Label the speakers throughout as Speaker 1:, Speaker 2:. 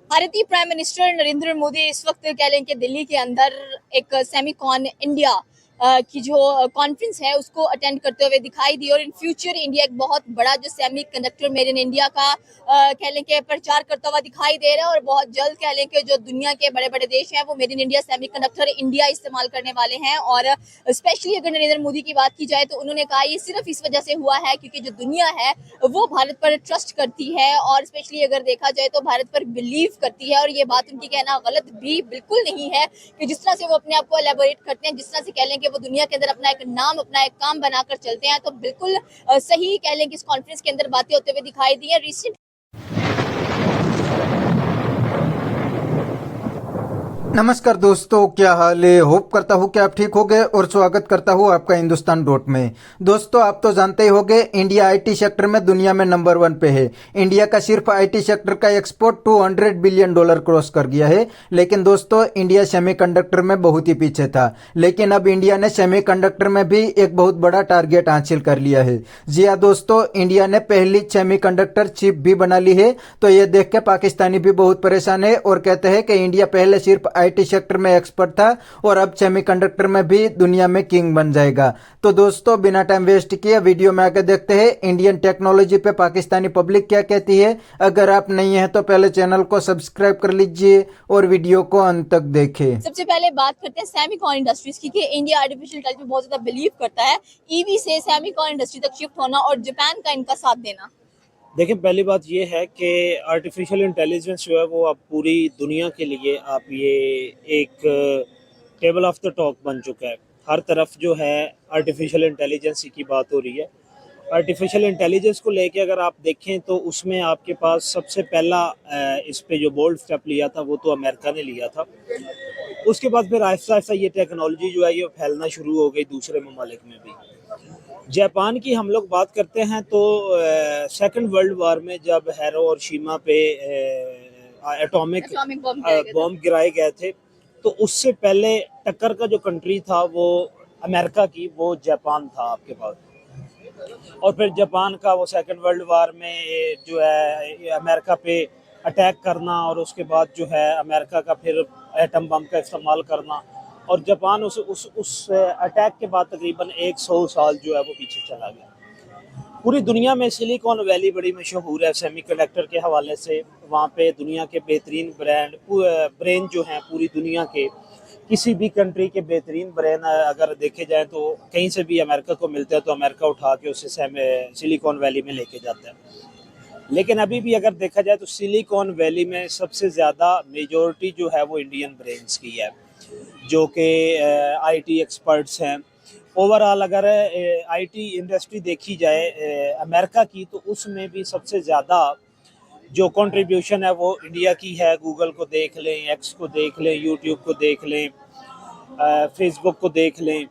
Speaker 1: भारतीय prime minister Narendra Modi इस वक्त कह लें कि दिल्ली के अंदर एक सेमिकॉन इंडिया की जो कॉन्फ्रेंस है उसको अटेंड करते हुए दिखाई दी और इन फ्यूचर इंडिया एक बहुत बड़ा जो semi conductor made in India का कह लें कि प्रचार करता हुआ दिखाई दे रहा है और बहुत जल्द कह लें कि जो दुनिया के बड़े बड़े देश हैं वो made in India semi conductor India इस्तेमाल करने वाले हैं। और स्पेशली अगर नरेंद्र मोदी की बात की जाए तो उन्होंने कहा ये सिर्फ इस वजह से हुआ है क्योंकि जो दुनिया है वो भारत पर ट्रस्ट करती है और स्पेशली अगर देखा जाए तो भारत पर बिलीव करती है। और ये बात उनकी कहना गलत भी बिल्कुल नहीं है कि जिस तरह से वो अपने आप को एलेबोरेट करते हैं, जिस तरह से कह लें कि वो दुनिया के अंदर अपना एक नाम अपना एक काम बनाकर चलते हैं, तो बिल्कुल सही कह लें कि इस कॉन्फ्रेंस के अंदर बातें होते हुए दिखाई दी है। रिसेंट
Speaker 2: नमस्कार दोस्तों, क्या हाल है। होप करता हूँ कि आप ठीक होंगे और स्वागत करता हूँ आपका हिंदुस्तान डॉट में। दोस्तों, आप तो जानते ही होंगे इंडिया आईटी सेक्टर में दुनिया में नंबर 1 पे है। इंडिया का सिर्फ आईटी सेक्टर का एक्सपोर्ट $200 बिलियन क्रॉस कर गया है। लेकिन दोस्तों, इंडिया सेमीकंडक्टर में बहुत ही पीछे था। लेकिन अब इंडिया ने सेमीकंडक्टर में भी एक बहुत बड़ा टारगेट हासिल कर लिया है। जी हाँ दोस्तों, इंडिया ने पहली सेमीकंडक्टर चिप भी बना ली है। तो ये देख के पाकिस्तानी भी बहुत परेशान है और कहते हैं कि इंडिया पहले सिर्फ आईटी सेक्टर में एक्सपर्ट था और अब सेमीकंडक्टर में भी दुनिया में किंग बन जाएगा। तो दोस्तों, बिना टाइम वेस्ट किए वीडियो में आके देखते हैं इंडियन टेक्नोलॉजी पे पाकिस्तानी पब्लिक क्या कहती है। अगर आप नहीं है तो पहले चैनल को सब्सक्राइब कर लीजिए और वीडियो को अंत तक देखें।
Speaker 1: सबसे पहले बात करते हैं सेमिकॉन इंडस्ट्रीज की कि इंडिया आर्टिफिशियल इंटेलिजेंस में बहुत ज्यादा बिलीव करता है। ईवी से सेमिकॉन इंडस्ट्री तक शिफ्ट होना और जापान का इनका साथ देना।
Speaker 3: देखिए, पहली बात ये है कि आर्टिफिशियल इंटेलिजेंस जो है वो अब पूरी दुनिया के लिए आप ये एक टेबल ऑफ द टॉक बन चुका है। हर तरफ जो है आर्टिफिशियल इंटेलिजेंस की बात हो रही है। आर्टिफिशियल इंटेलिजेंस को लेके अगर आप देखें तो उसमें आपके पास सबसे पहला इस पे जो बोल्ड स्टेप लिया था वो तो अमेरिका ने लिया था। उसके बाद फिर आहिस्ता आहिस्ता ये टेक्नोलॉजी जो है ये फैलना शुरू हो गई दूसरे ममालिक में भी। जापान की हम लोग बात करते हैं तो सेकंड वर्ल्ड वार में जब हिरोशिमा पे एटॉमिक बॉम्ब गिराए गए थे तो उससे पहले टक्कर का जो कंट्री था वो अमेरिका की वो जापान था आपके पास। और फिर जापान का वो सेकंड वर्ल्ड वार में जो है अमेरिका पे अटैक करना और उसके बाद जो है अमेरिका का फिर एटम बम का इस्तेमाल करना और जापान उस अटैक के बाद तकरीबन 100 साल जो है वो पीछे चला गया। पूरी दुनिया में सिलिकॉन वैली बड़ी मशहूर है सेमीकंडक्टर के हवाले से। वहाँ पे दुनिया के बेहतरीन ब्रेन जो हैं पूरी दुनिया के किसी भी कंट्री के बेहतरीन ब्रेन अगर देखे जाए तो कहीं से भी अमेरिका को मिलते हैं तो अमेरिका उठा के उसे सिलिकॉन वैली में लेके जाता है। लेकिन अभी भी अगर देखा जाए तो सिलिकॉन वैली में सबसे ज़्यादा मेजॉरिटी जो है वो इंडियन ब्रेन्स की है, जो कि आईटी एक्सपर्ट्स हैं। ओवरऑल अगर आईटी इंडस्ट्री देखी जाए अमेरिका की तो उसमें भी सबसे ज़्यादा जो कंट्रीब्यूशन है वो इंडिया की है। गूगल को देख लें, एक्स को देख लें, यूट्यूब को देख लें, फेसबुक को देख लें,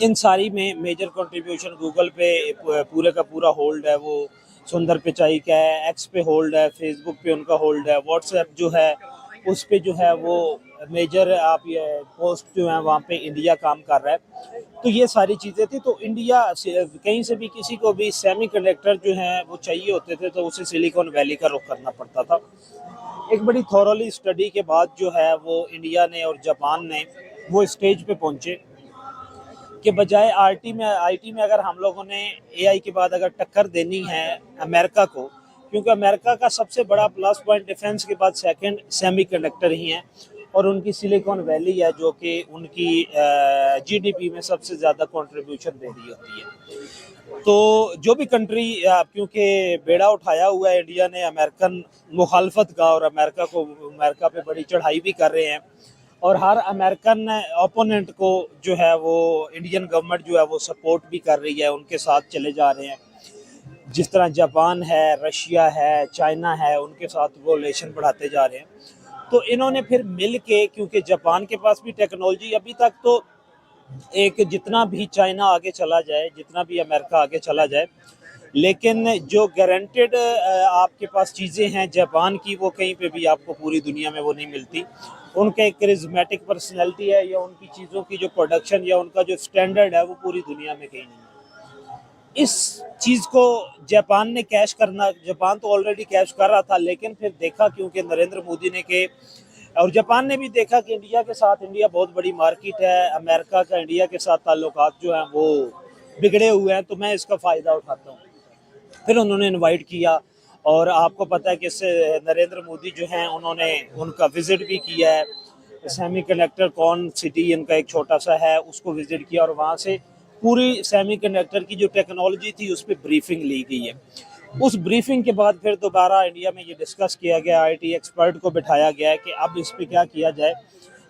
Speaker 3: इन सारी में मेजर कंट्रीब्यूशन गूगल पे पूरे का पूरा होल्ड है वो सुंदर पिचाई का है। एक्स पे होल्ड है, फेसबुक पे उनका होल्ड है, व्हाट्सएप जो है उस पे जो है वो मेजर आप ये पोस्ट जो है वहाँ पे इंडिया काम कर रहा है। तो ये सारी चीज़ें थी। तो इंडिया कहीं से भी किसी को भी सेमीकंडक्टर जो हैं वो चाहिए होते थे तो उसे सिलिकॉन वैली का रुख करना पड़ता था। एक बड़ी थॉरोली स्टडी के बाद जो है वो इंडिया ने और जापान ने वो स्टेज पे पहुँचे के बजाय आईटी में अगर हम लोगों ने एआई के बाद अगर टक्कर देनी है अमेरिका को, क्योंकि अमेरिका का सबसे बड़ा प्लस पॉइंट डिफेंस के बाद सेकंड सेमीकंडक्टर ही हैं और उनकी सिलिकॉन वैली है जो कि उनकी जीडीपी में सबसे ज़्यादा कंट्रीब्यूशन दे रही होती है। तो जो भी कंट्री क्योंकि बेड़ा उठाया हुआ है इंडिया ने अमेरिकन मुखालफत का और अमेरिका पे बड़ी चढ़ाई भी कर रहे हैं और हर अमेरिकन ओपोनेंट को जो है वो इंडियन गवर्नमेंट जो है वो सपोर्ट भी कर रही है, उनके साथ चले जा रहे हैं। जिस तरह जापान है, रशिया है, चाइना है, उनके साथ वो रिलेशन बढ़ाते जा रहे हैं। तो इन्होंने फिर मिल के, क्योंकि जापान के पास भी टेक्नोलॉजी अभी तक तो एक जितना भी चाइना आगे चला जाए, जितना भी अमेरिका आगे चला जाए, लेकिन जो गारंटेड आपके पास चीज़ें हैं जापान की वो कहीं पे भी आपको पूरी दुनिया में वो नहीं मिलती। उनका एक करिज्मेटिक पर्सनैलिटी है या उनकी चीज़ों की जो प्रोडक्शन या उनका जो स्टैंडर्ड है वो पूरी दुनिया में कहीं नहीं है। इस चीज़ को जापान ने कैश करना, जापान तो ऑलरेडी कैश कर रहा था, लेकिन फिर देखा क्योंकि नरेंद्र मोदी ने के और जापान ने भी देखा कि इंडिया के साथ, इंडिया बहुत बड़ी मार्केट है, अमेरिका का इंडिया के साथ ताल्लुकात जो हैं वो बिगड़े हुए हैं, तो मैं इसका फ़ायदा उठाता हूँ। फिर उन्होंने इनवाइट किया और आपको पता है कि इससे नरेंद्र मोदी जो हैं उन्होंने उनका विज़िट भी किया है। सेमी कंडक्टर कॉन सिटी इनका एक छोटा सा है, उसको विज़िट किया और वहाँ से पूरी सेमी कंडक्टर की जो टेक्नोलॉजी थी उस पर ब्रीफिंग ली गई है। उस ब्रीफिंग के बाद फिर दोबारा इंडिया में ये डिस्कस किया गया, आईटी एक्सपर्ट को बिठाया गया है कि अब इस पे क्या किया जाए।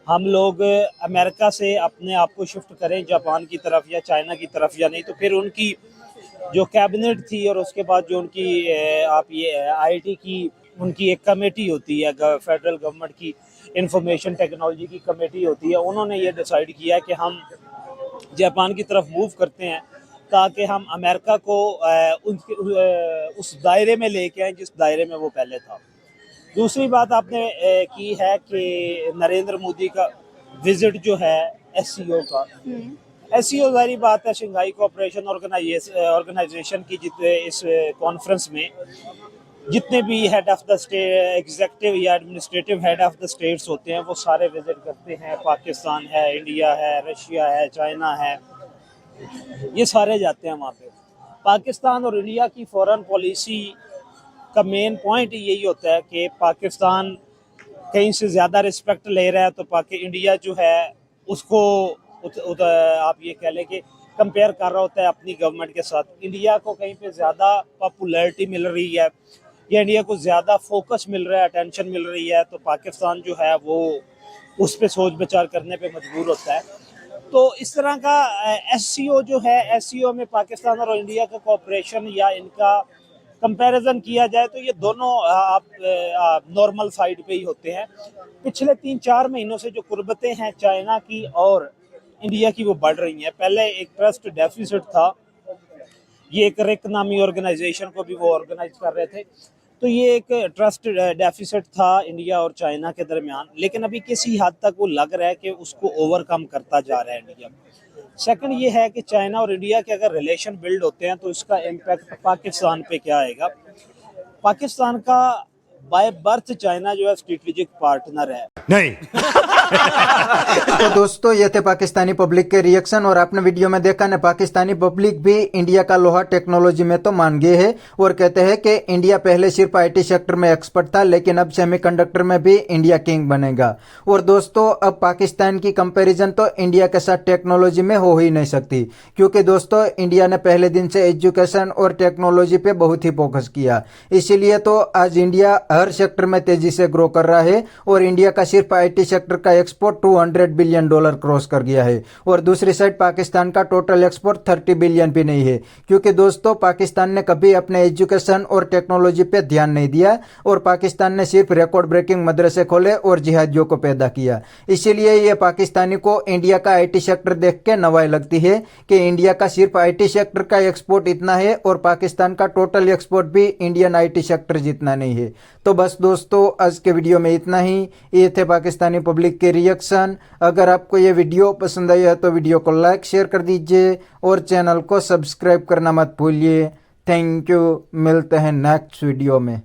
Speaker 3: हम लोग अमेरिका से अपने आप को शिफ्ट करें जापान की तरफ या चाइना की तरफ या नहीं, तो फिर उनकी जो कैबिनेट थी और उसके बाद जो उनकी आप ये आईटी की उनकी एक कमेटी होती है, फेडरल गवर्नमेंट की इंफॉर्मेशन टेक्नोलॉजी की कमेटी होती है, उन्होंने ये डिसाइड किया कि हम जापान की तरफ मूव करते हैं ताकि हम अमेरिका को उस दायरे में लेके आए जिस दायरे में वो पहले था। दूसरी बात आपने की है कि नरेंद्र मोदी का विजिट जो है एससीओ का, एससीओ जारी बात है शंघाई कोऑपरेशन ऑर्गेनाइजेशन की जितने इस कॉन्फ्रेंस में जितने भी head of the state, executive या administrative head of the states होते हैं वो सारे विजिट करते हैं। पाकिस्तान है, इंडिया है, रशिया है, चाइना है, ये सारे जाते हैं वहाँ पे। पाकिस्तान और इंडिया की फॉरेन पॉलिसी का मेन पॉइंट यही होता है कि पाकिस्तान कहीं से ज़्यादा रिस्पेक्ट ले रहा है तो इंडिया जो है उसको आप ये कह लें कि कंपेयर कर रहा होता है अपनी गवर्नमेंट के साथ। इंडिया को कहीं पे ज़्यादा पॉपुलैरिटी मिल रही है या इंडिया को ज़्यादा फोकस मिल रहा है, अटेंशन मिल रही है, तो पाकिस्तान जो है वो उस पर सोच विचार करने पे मजबूर होता है। तो इस तरह का एससीओ जो है, एससीओ में पाकिस्तान और इंडिया का कोऑपरेशन या इनका कंपैरिजन किया जाए तो ये दोनों आप नॉर्मल साइड पे ही होते हैं। पिछले 3-4 महीनों से जो कुर्बतें हैं चाइना की और इंडिया की वो बढ़ रही हैं। पहले एक ट्रस्ट डेफिसिट था, ये एक रिक नामी ऑर्गेनाइजेशन को भी वो ऑर्गेनाइज कर रहे थे, तो ये एक ट्रस्ट डेफिसिट था इंडिया और चाइना के दरमियान, लेकिन अभी किसी हद तक वो लग रहा है कि उसको ओवरकम करता जा रहा है इंडिया। सेकंड ये है कि चाइना और इंडिया के अगर रिलेशन बिल्ड होते हैं तो इसका इम्पैक्ट पाकिस्तान पे क्या आएगा। पाकिस्तान का बाय बर्थ चाइना जो है स्ट्रेटेजिक पार्टनर है।
Speaker 4: नहीं।
Speaker 2: तो दोस्तों ये थे पाकिस्तानी पब्लिक के रिएक्शन और आपने वीडियो में देखा ना, पाकिस्तानी पब्लिक भी इंडिया का लोहा टेक्नोलॉजी में तो मान गए है और कहते हैं कि इंडिया पहले सिर्फ आईटी सेक्टर में एक्सपर्ट था लेकिन अब सेमीकंडक्टर में भी इंडिया किंग बनेगा। और दोस्तों अब पाकिस्तान की कंपैरिजन तो इंडिया के साथ टेक्नोलॉजी में हो ही नहीं सकती, क्योंकि दोस्तों इंडिया ने पहले दिन से एजुकेशन और टेक्नोलॉजी पे बहुत ही फोकस किया, इसीलिए तो आज इंडिया हर सेक्टर में तेजी से ग्रो कर रहा है और इंडिया का सिर्फ आईटी सेक्टर का एक्सपोर्ट $200 बिलियन क्रॉस कर गया है। और दूसरी साइड पाकिस्तान का टोटल एक्सपोर्ट 30 बिलियन भी नहीं है, क्योंकि दोस्तों पाकिस्तान ने कभी अपने एजुकेशन और टेक्नोलॉजी पे ध्यान नहीं दिया और पाकिस्तान ने सिर्फ रिकॉर्ड ब्रेकिंग मदरसे खोले और जिहादियों को पैदा किया। इसीलिए ये पाकिस्तानी को इंडिया का आईटी सेक्टर देख के नवाई लगती है कि इंडिया का सिर्फ आईटी सेक्टर का एक्सपोर्ट इतना है और पाकिस्तान का टोटल एक्सपोर्ट भी इंडियन आईटी सेक्टर जितना नहीं है। तो बस दोस्तों आज के वीडियो में इतना ही। ये थे पाकिस्तानी पब्लिक के रिएक्शन। अगर आपको ये वीडियो पसंद आई है तो वीडियो को लाइक शेयर कर दीजिए और चैनल को सब्सक्राइब करना मत भूलिए। थैंक यू, मिलते हैं नेक्स्ट वीडियो में।